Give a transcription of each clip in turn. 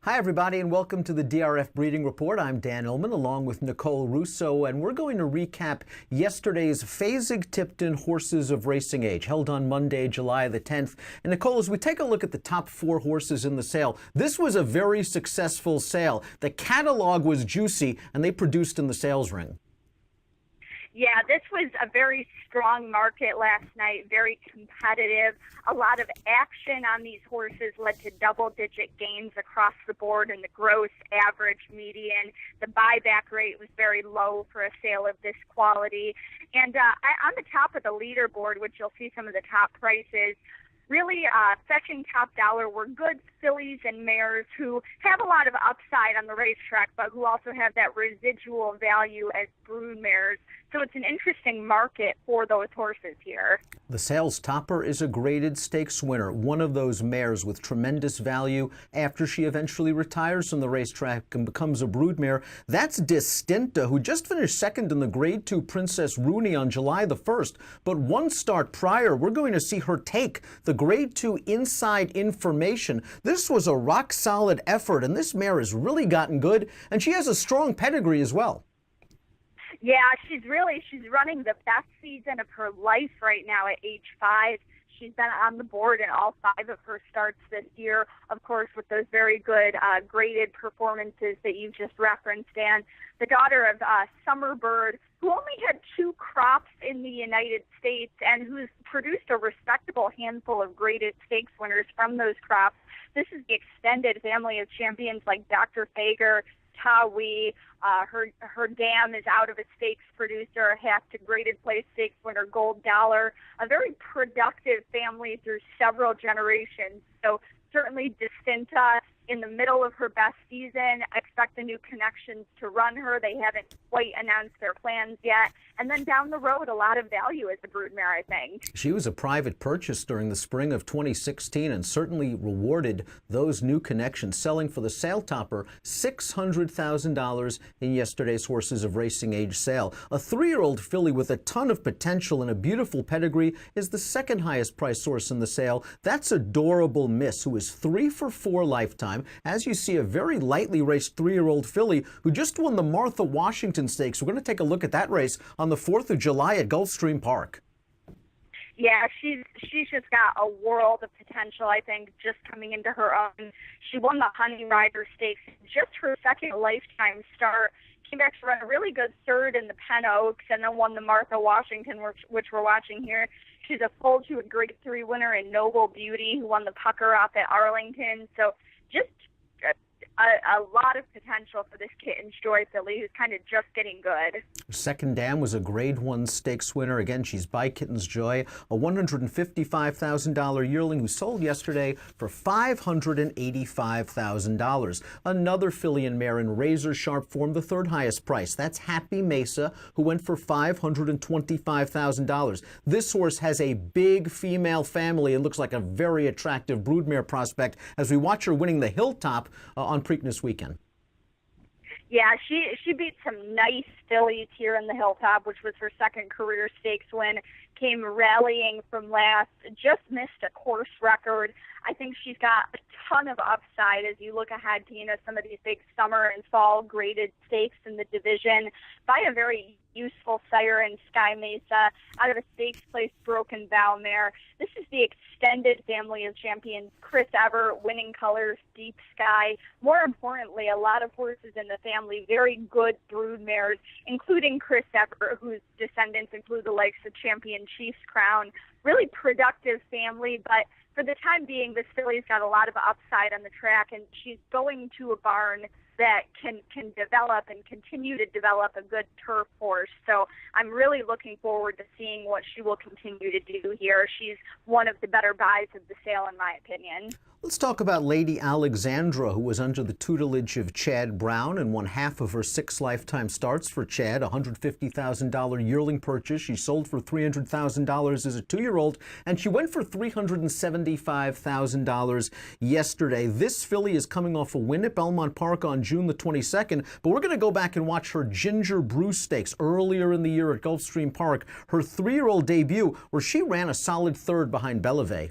Hi, everybody, and welcome to the DRF Breeding Report. I'm Dan Illman, along with Nicole Russo, and we're going to recap yesterday's Fasig Tipton Horses of Racing Age, held on Monday, July the 10th. And Nicole, as we take a look at the top 4 horses in the sale, this was a very successful sale. The catalog was juicy, and they produced in the sales ring. Yeah, this was a very strong market last night, very competitive. A lot of action on these horses led to double-digit gains across the board in the gross, average, median. The buyback rate was very low for a sale of this quality. And on the top of the leaderboard, which you'll see some of the top prices, really fetching top dollar were good fillies and mares who have a lot of upside on the racetrack, but who also have that residual value as brood mares. So it's an interesting market for those horses here. The sales topper is a graded stakes winner, one of those mares with tremendous value after she eventually retires from the racetrack and becomes a brood mare. That's Distinta, who just finished second in the Grade 2 Princess Rooney on July the 1st. But one start prior, we're going to see her take the Grade 2 Inside Information. This was a rock-solid effort, and this mare has really gotten good, and she has a strong pedigree as well. Yeah, she's running the best season of her life right now at age 5. She's been on the board in all 5 of her starts this year, of course, with those very good graded performances that you just referenced. And the daughter of Summerbird, who only had 2 crops in the United States and who's produced a respectable handful of graded stakes winners from those crops. This is the extended family of champions like Dr. Fager, Tawi. Her dam is out of a stakes producer, a half to graded place stakes winner, Gold Dollar. A very productive family through several generations. So certainly Distinta in the middle of her best season. I expect the new connections to run her. They haven't quite announced their plans yet. And then down the road, a lot of value as a broodmare, I think. She was a private purchase during the spring of 2016 and certainly rewarded those new connections, selling for the sale topper $600,000 in yesterday's Horses of Racing Age sale. A 3-year-old filly with a ton of potential and a beautiful pedigree is the second highest price horse in the sale. That's Adorable Miss, who is 3 for 4 lifetime. As you see, a very lightly raced 3-year-old filly who just won the Martha Washington Stakes. We're going to take a look at that race on the 4th of July at Gulfstream Park. Yeah, she's just got a world of potential, I think, just coming into her own. She won the Honey Rider Stakes, just her second lifetime start. Came back to run a really good third in the Penn Oaks and then won the Martha Washington, which we're watching here. She's a full to a Grade 3 winner in Noble Beauty, who won the Pucker Up at Arlington. So just a lot of potential for this Kitten's Joy filly, who's kind of just getting good. Second dam was a Grade 1 stakes winner. Again, she's by Kitten's Joy, a $155,000 yearling who sold yesterday for $585,000. Another filly and mare in razor sharp form, the 3rd highest price. That's Happy Mesa, who went for $525,000. This horse has a big female family and looks like a very attractive broodmare prospect as we watch her winning the Hilltop on Preakness weekend. Yeah, she beat some nice fillies here in the Hilltop, which was her second career stakes win. Came rallying from last, just missed a course record. I think she's got a ton of upside as you look ahead to, some of these big summer and fall graded stakes in the division. By a very useful sire in Sky Mesa, out of a stakes place Broken Bow mare. This is the extended family of champions. Chris Evert, Winning Colors, Deep Sky. More importantly, a lot of horses in the family, very good brood mares, including Chris Evert, whose descendants include the likes of Champion Chief's Crown. Really productive family, but for the time being, this filly's got a lot of upside on the track, and she's going to a barn that can develop and continue to develop a good turf horse. So I'm really looking forward to seeing what she will continue to do here. She's one of the better buys of the sale, in my opinion. Let's talk about Lady Alexandra, who was under the tutelage of Chad Brown and won half of her 6 lifetime starts for Chad, a $150,000 yearling purchase. She sold for $300,000 as a 2-year-old, and she went for $375,000 yesterday. This filly is coming off a win at Belmont Park on June the 22nd, but we're going to go back and watch her Ginger Brew Stakes earlier in the year at Gulfstream Park, her 3-year-old debut, where she ran a solid 3rd behind Bellevue.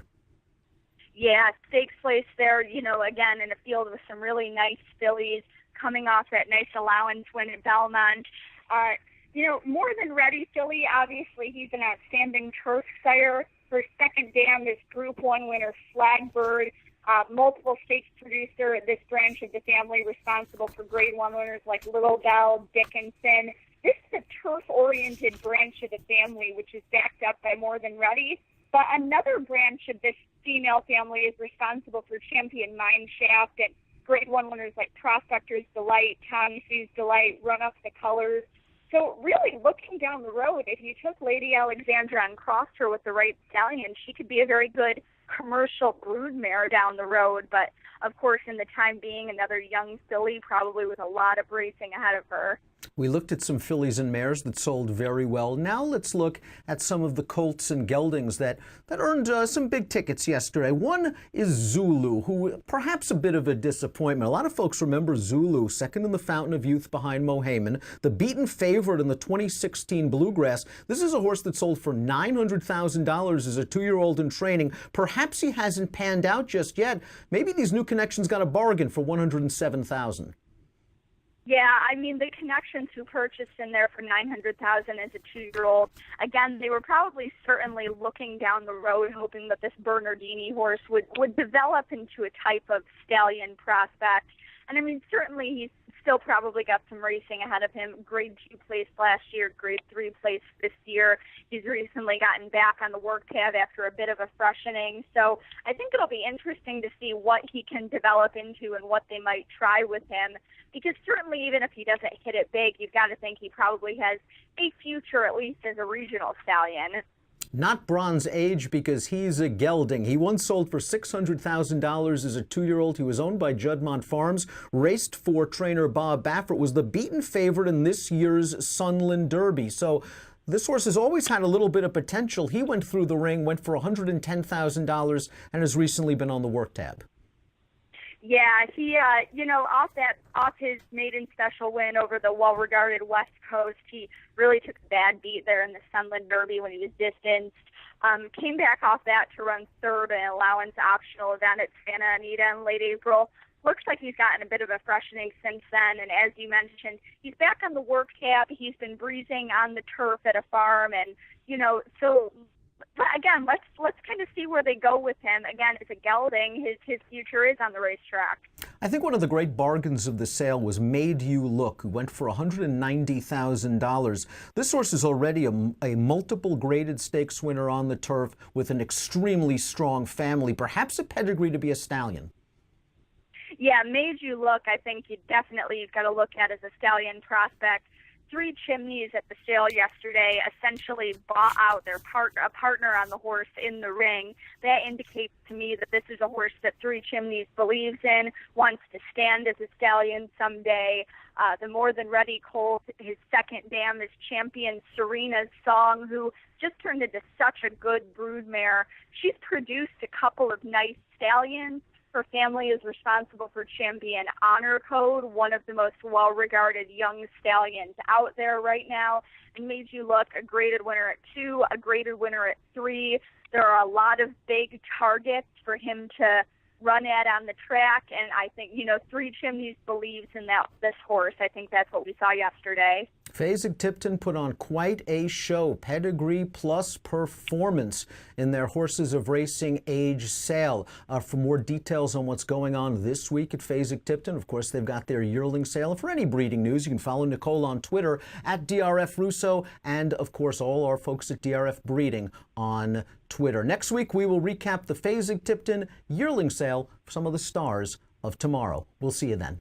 Yeah, stakes place there, again, in a field with some really nice fillies coming off that nice allowance win at Belmont. More than ready filly, obviously, he's an outstanding turf sire. Her second dam is Group 1 winner Flagbird, multiple stakes producer at this branch of the family, responsible for Grade 1 winners like Little Dell, Dickinson. This is a turf-oriented branch of the family, which is backed up by More Than Ready. But another branch of this female family is responsible for Champion Mineshaft and Grade 1 winners like Prospector's Delight, Tommy C's Delight, Run Up the Colors. So really looking down the road, if you took Lady Alexandra and crossed her with the right stallion, she could be a very good commercial broodmare down the road. But of course, in the time being, another young filly, probably with a lot of racing ahead of her. We looked at some fillies and mares that sold very well. Now let's look at some of the colts and geldings that earned some big tickets yesterday. One is Zulu, who perhaps a bit of a disappointment. A lot of folks remember Zulu, second in the Fountain of Youth behind Mohayman, the beaten favorite in the 2016 Bluegrass. This is a horse that sold for $900,000 as a 2-year-old in training. Perhaps he hasn't panned out just yet. Maybe these new connections got a bargain for $107,000. Yeah, I mean, the connections who purchased in there for $900,000 as a 2-year-old, again, they were probably certainly looking down the road, hoping that this Bernardini horse would develop into a type of stallion prospect. And I mean, certainly he's still probably got some racing ahead of him. Grade 2 place last year, Grade 3 place this year. He's recently gotten back on the work tab after a bit of a freshening. So I think it'll be interesting to see what he can develop into and what they might try with him. Because certainly even if he doesn't hit it big, you've got to think he probably has a future, at least as a regional stallion. Not Bronze Age, because he's a gelding. He once sold for $600,000 as a 2-year-old. He was owned by Juddmonte Farms, raced for trainer Bob Baffert, was the beaten favorite in this year's Sunland Derby. So this horse has always had a little bit of potential. He went through the ring, went for $110,000, and has recently been on the work tab. Yeah, he, off his maiden special win over the well-regarded West Coast, he really took a bad beat there in the Sunland Derby when he was distanced. Came back off that to run third in an allowance optional event at Santa Anita in late April. Looks like he's gotten a bit of a freshening since then, and as you mentioned, he's back on the work tab. He's been breezing on the turf at a farm, and, so... But again, let's kind of see where they go with him. Again, it's a gelding. His future is on the racetrack. I think one of the great bargains of the sale was Made You Look, who went for $190,000. This horse is already a multiple graded stakes winner on the turf with an extremely strong family, perhaps a pedigree to be a stallion. Yeah, Made You Look, I think you've got to look at as a stallion prospect. Three Chimneys at the sale yesterday essentially bought out a partner on the horse in the ring. That indicates to me that this is a horse that Three Chimneys believes in, wants to stand as a stallion someday. The More Than Ready colt, his second dam is Champion Serena's Song, who just turned into such a good broodmare. She's produced a couple of nice stallions. Her family is responsible for Champion Honor Code, one of the most well-regarded young stallions out there right now, and Made You Look, a graded winner at 2, a graded winner at 3. There are a lot of big targets for him to run at on the track, and I think, Three Chimneys believes in this horse. I think that's what we saw yesterday. Fasig Tipton put on quite a show, pedigree plus performance, in their Horses of Racing Age sale. For more details on what's going on this week at Fasig Tipton, of course, they've got their yearling sale. And for any breeding news, you can follow Nicole on Twitter at DRF Russo, and of course, all our folks at DRF Breeding on Twitter. Next week, we will recap the Fasig Tipton yearling sale for some of the stars of tomorrow. We'll see you then.